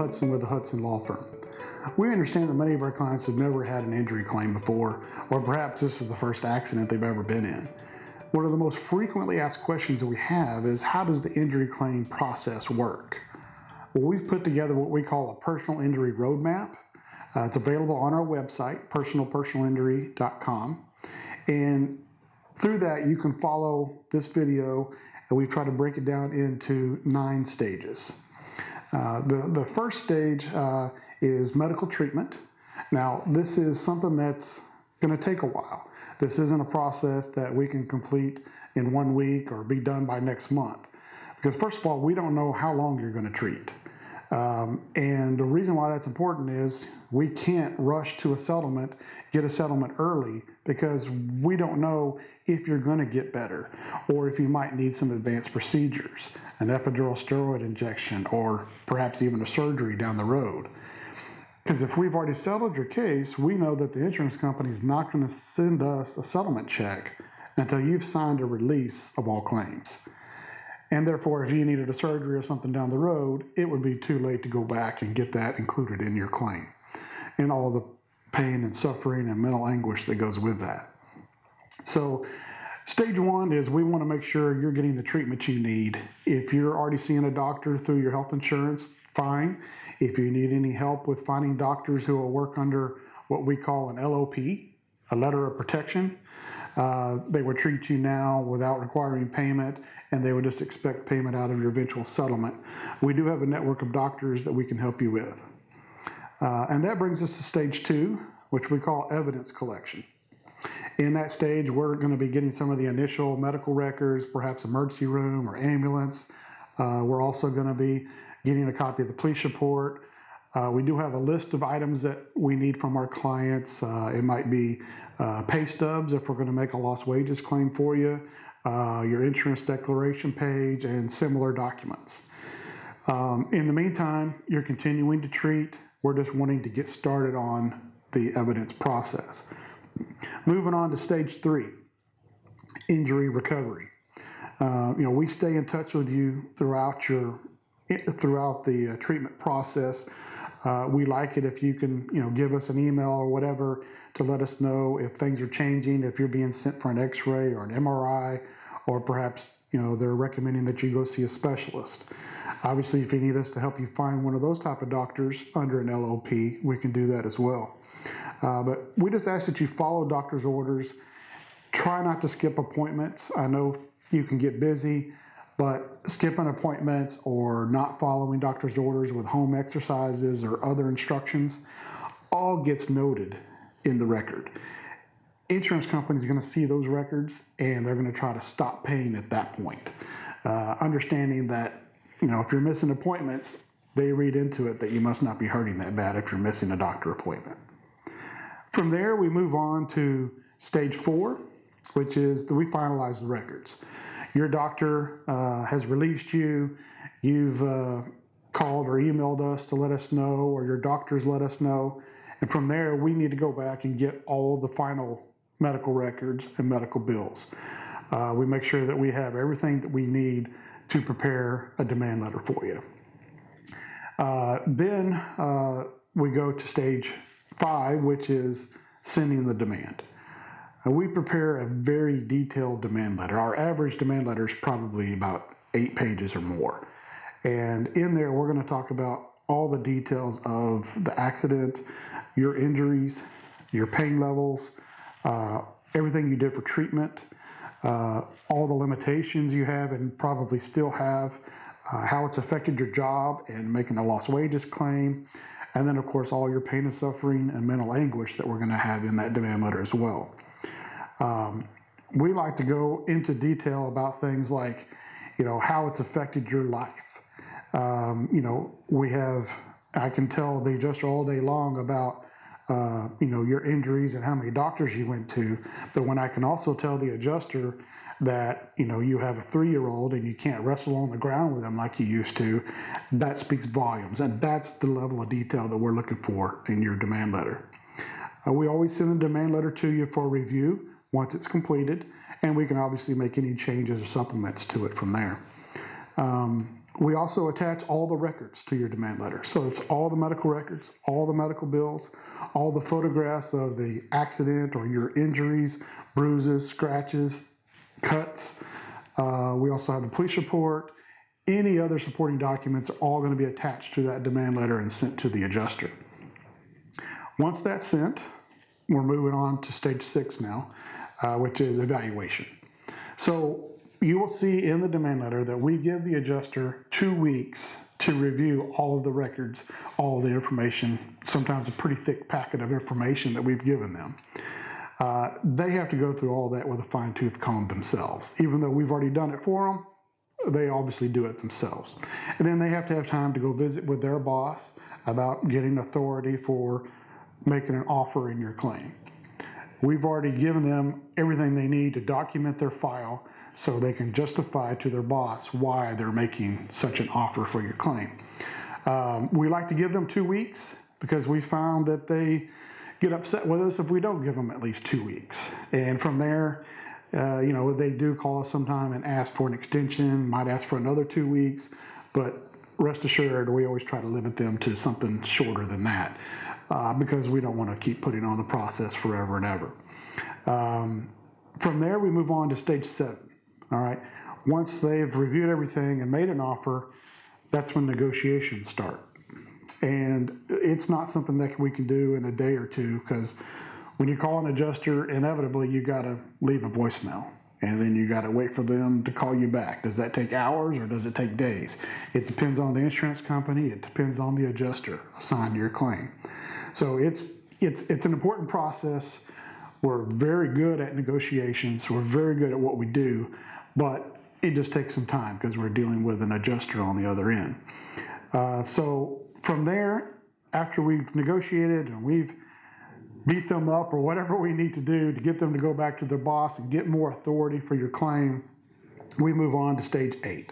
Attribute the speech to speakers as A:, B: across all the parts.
A: Hudson with the Hudson Law Firm. We understand that many of our clients have never had an injury claim before, or perhaps this is the first accident they've ever been in. One of the most frequently asked questions that we have is, how does the injury claim process work? Well, we've put together what we call a personal injury roadmap. It's available on our website, personalinjury.com. And through that, you can follow this video, and we've tried to break it down into 9 stages. The first stage is medical treatment. Now, this is something that's going to take a while. This isn't a process that we can complete in 1 week or be done by next month. Because first of all, we don't know how long you're going to treat. And the reason why that's important is we can't rush to a settlement, get a settlement early, because we don't know if you're going to get better or if you might need some advanced procedures, an epidural steroid injection, or perhaps even a surgery down the road. Because if we've already settled your case, we know that the insurance company is not going to send us a settlement check until you've signed a release of all claims. And therefore, if you needed a surgery or something down the road, it would be too late to go back and get that included in your claim, and all the pain and suffering and mental anguish that goes with that. So stage 1 is we want to make sure you're getting the treatment you need. If you're already seeing a doctor through your health insurance, fine. If you need any help with finding doctors who will work under what we call an LOP, a letter of protection, they would treat you now without requiring payment, and they would just expect payment out of your eventual settlement. We do have a network of doctors that we can help you with. And that brings us to stage 2, which we call evidence collection. In that stage, we're going to be getting some of the initial medical records, perhaps emergency room or ambulance. We're also going to be getting a copy of the police report. We do have a list of items that we need from our clients. It might be pay stubs if we're going to make a lost wages claim for you, your insurance declaration page, and similar documents. In the meantime, you're continuing to treat. We're just wanting to get started on the evidence process. Moving on to stage 3, injury recovery. We stay in touch with you throughout the treatment process. We like it if you can, give us an email or whatever to let us know if things are changing, if you're being sent for an X-ray or an MRI, or perhaps, they're recommending that you go see a specialist. Obviously, if you need us to help you find one of those type of doctors under an LOP, we can do that as well. But we just ask that you follow doctor's orders. Try not to skip appointments. I know you can get busy, but skipping appointments or not following doctor's orders with home exercises or other instructions all gets noted in the record. Insurance companies are going to see those records, and they're going to try to stop paying at that point. Understanding that, if you're missing appointments, they read into it that you must not be hurting that bad if you're missing a doctor appointment. From there, we move on to stage 4, which is that we finalize the records. Your doctor has released you, you've called or emailed us to let us know, or your doctors let us know, and from there we need to go back and get all the final medical records and medical bills. We make sure that we have everything that we need to prepare a demand letter for you. Then we go to stage 5, which is sending the demand. We prepare a very detailed demand letter. Our average demand letter is probably about 8 pages or more. And in there, we're going to talk about all the details of the accident, your injuries, your pain levels, everything you did for treatment, all the limitations you have and probably still have, how it's affected your job and making a lost wages claim, and then, of course, all your pain and suffering and mental anguish that we're going to have in that demand letter as well. We like to go into detail about things like, how it's affected your life. I can tell the adjuster all day long about, your injuries and how many doctors you went to, but when I can also tell the adjuster that, you have a 3-year-old and you can't wrestle on the ground with them like you used to, that speaks volumes, and that's the level of detail that we're looking for in your demand letter. We always send a demand letter to you for review once it's completed, and we can obviously make any changes or supplements to it from there. We also attach all the records to your demand letter. So it's all the medical records, all the medical bills, all the photographs of the accident or your injuries, bruises, scratches, cuts. We also have the police report. Any other supporting documents are all going to be attached to that demand letter and sent to the adjuster. Once that's sent, we're moving on to stage 6 now, which is evaluation. So you will see in the demand letter that we give the adjuster 2 weeks to review all of the records, all of the information, sometimes a pretty thick packet of information that we've given them. They have to go through all that with a fine-tooth comb themselves. Even though we've already done it for them, they obviously do it themselves. And then they have to have time to go visit with their boss about getting authority for making an offer in your claim. We've already given them everything they need to document their file so they can justify to their boss why they're making such an offer for your claim. We like to give them 2 weeks because we found that they get upset with us if we don't give them at least 2 weeks. And from there, they do call us sometime and ask for an extension, might ask for another 2 weeks, but rest assured, we always try to limit them to something shorter than that because we don't want to keep putting on the process forever and ever. From there, we move on to stage 7. All right. Once they've reviewed everything and made an offer, that's when negotiations start. And it's not something that we can do in a day or two because when you call an adjuster, inevitably you got to leave a voicemail and then you got to wait for them to call you back. Does that take hours or does it take days? It depends on the insurance company. It depends on the adjuster assigned to your claim. So it's an important process. We're very good at negotiations. We're very good at what we do, but it just takes some time because we're dealing with an adjuster on the other end. So from there, after we've negotiated and we've beat them up or whatever we need to do to get them to go back to their boss and get more authority for your claim, we move on to stage 8.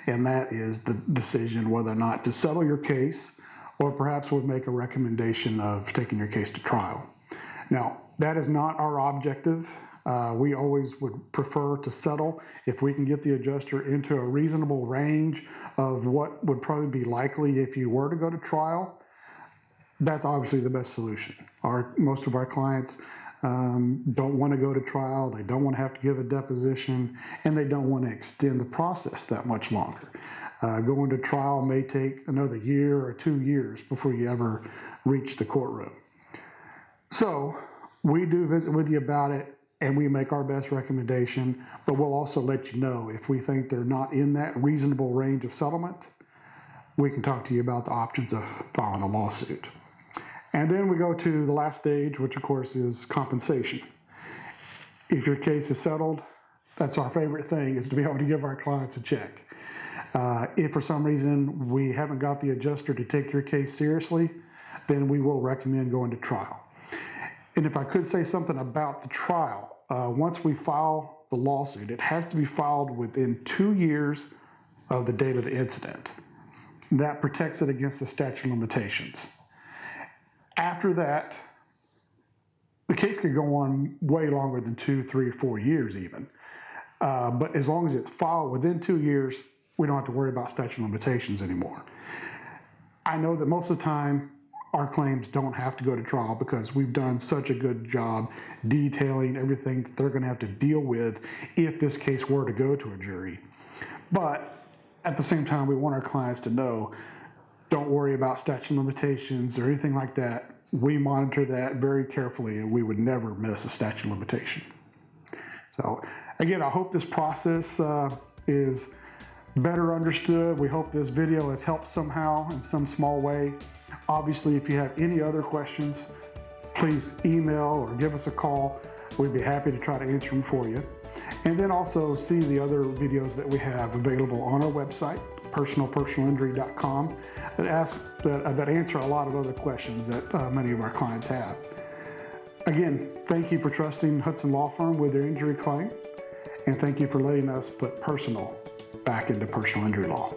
A: And that is the decision whether or not to settle your case or perhaps we'll make a recommendation of taking your case to trial. Now, that is not our objective. We always would prefer to settle if we can get the adjuster into a reasonable range of what would probably be likely if you were to go to trial. That's obviously the best solution. Most of our clients don't want to go to trial, they don't want to have to give a deposition, and they don't want to extend the process that much longer. Going to trial may take another year or 2 years before you ever reach the courtroom. So we do visit with you about it and we make our best recommendation, but we'll also let you know if we think they're not in that reasonable range of settlement, we can talk to you about the options of filing a lawsuit. And then we go to the last stage, which of course is compensation. If your case is settled, that's our favorite thing, is to be able to give our clients a check. If for some reason we haven't got the adjuster to take your case seriously, then we will recommend going to trial. And if I could say something about the trial, once we file the lawsuit, it has to be filed within 2 years of the date of the incident. That protects it against the statute of limitations. After that, the case could go on way longer than 2, 3, 4 years even. But as long as it's filed within 2 years, we don't have to worry about statute of limitations anymore. I know that most of the time, our claims don't have to go to trial because we've done such a good job detailing everything that they're going to have to deal with if this case were to go to a jury. But at the same time, we want our clients to know, don't worry about statute of limitations or anything like that. We monitor that very carefully and we would never miss a statute of limitation. So again, I hope this process is better understood. We hope this video has helped somehow in some small way. Obviously, if you have any other questions, please email or give us a call. We'd be happy to try to answer them for you. And then also see the other videos that we have available on our website, personalinjury.com, that answer a lot of other questions that many of our clients have. Again, thank you for trusting Hudson Law Firm with your injury claim, and thank you for letting us put personal back into personal injury law.